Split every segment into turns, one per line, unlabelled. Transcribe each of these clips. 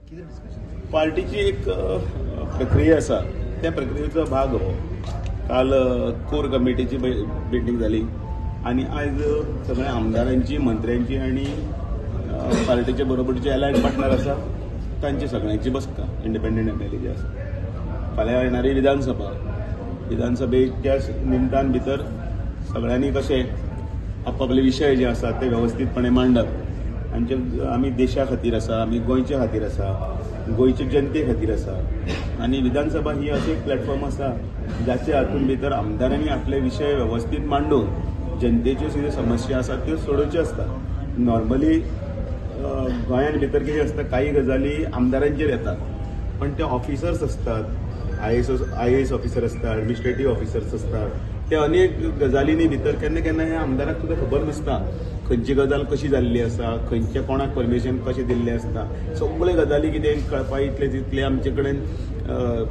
पार्टीची एक प्रक्रिया आसा, त्या प्रक्रियेचो भाग हो. काल कोर कमिटीची मिटींग जाली आणि आज सगळ्या आमदारांची, मंत्र्यांची आणि पार्टीचे बरोबरचे अलायड पार्टनर आसा तांची सगळ्यांची बसका, इंडिपेंडंट MLA जे आसा. फाल्यां येणारी विधानसभेच्या निमतान भितर सगळ्यांनी कशे आपापले विशय जे आसात ते व्यवस्थितपणे मांडप. आमी देशा खातीर आसा, आमी गोंयच्या खातीर आसा, गोंयच्या जनते खातीर आसा आणि विधानसभा ही अशी एक प्लॅटफॉर्म आसा जाच्या हातून भितर आमदारांनी आपले विशय व्यवस्थित मांडून जनतेच्यो कितें समस्या आसात त्यो सोडोवच्यो आसता. नॉर्मली गोंयांत भितर कितें आसता, काही गजाली आमदारांचेर येतात, पण ते ऑफिसर्स असतात, IAS ऑफिसर असतात, एडमिनिस्ट्रेटिव्ह ऑफिसर्स असतात, ते अनेक गजालींनी भितर केन्ना केन्ना हे आमदाराक सुद्दां खबर नासता खंयची गजाल कशी जाल्ली आसा, खंयच्या कोणाक परमिशन कशें दिल्लें आसता. सगळे गजाली कितें कळपा इतले तितले आमचे कडेन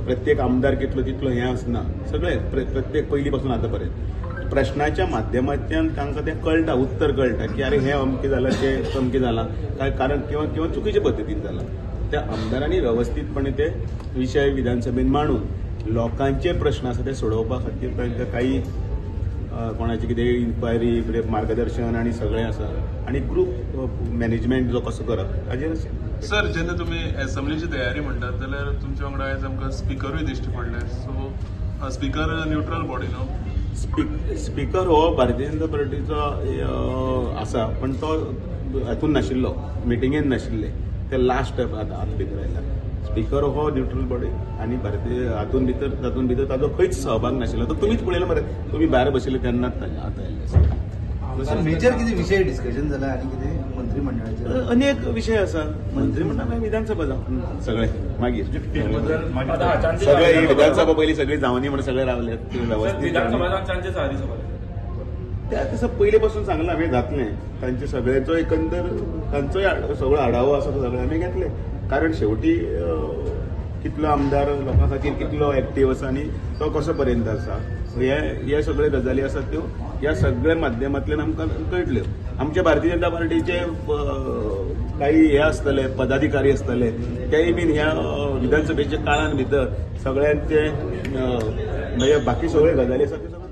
प्रत्येक आमदार कितलो तितलो हें आसना. सगळे प्रत्येक पयलीं पासून आतां पर्यंत प्रश्नाच्या माध्यमांतल्यान तांकां तें कळटा, उत्तर कळटा की अरे हें अमकें जालां, तें अमकें जालां, काय कारण किंवा चुकीच्या पद्दतीन जालां. त्या आमदारांनी व्यवस्थितपणे ते विशय विधानसभेत मांडून लोकांचे प्रश्न आसा ते सोडोवपा खातीर तांकां काही कोणाचे कितें इन्क्वायरी, मार्गदर्शन आणि सगळें आसा आणि ग्रुप मॅनेजमेंट जो कसो करप हाजेर आसा.
सर, जेन्ना तुमी असेंब्लीची तयारी म्हणटात जाल्यार तुमचे वांगडा आयज आमकां स्पिकरूय दिश्टी पडले. सो स्पिकर न्यूट्रल बॉडी न्हू?
स्पिकर हो भारतीय जनता पार्टीचो आसा, पण तो हातून नाशिल्लो, मिटिंगेन नाशिल्ले, ते लास्ट आतां स्पिकर आयला. स्पिकर हो न्यूट्रल बॉडी आणि भारतीय तातून भितर ताजो खंयच सहभाग नाशिल्लो. तो तुमीच पळयलो मरे, तुम्ही भायर बशिल्ले तेन्नाच आतां आयल्ले.
मेजर कितें विशय डिस्कशन जाला आनी कितें मंत्रिमंडळाचे
अनेक विशय आसा. मंत्रिमंडळ विधानसभा जावन सगळे मागीर सगळे विधानसभा पयलीं सगळी जावनी म्हणून सगळे रावले व्यवस्थित. त्या तसं पयले पासून सांगला आमी जातलें. तांचे सगळ्याचो एकंदर तांचोय सगळो आढावो आसा तो सगळे आमी घेतले. कारण शेवटी कितलो आमदार लोकां खातीर कितलो एक्टीव आसा आनी तो कसो पर्यंत आसा, हे सगळे गजाली आसात त्यो ह्या सगळ्या माध्यमांतल्यान आमकां कळटल्यो. आमच्या भारतीय जनता पार्टीचे काही हे आसतले, पदाधिकारी आसतले, तेय बीन ह्या विधानसभेच्या काळान भितर सगळ्यांचे म्हणजे बाकी सगळे गजाली आसा त्यो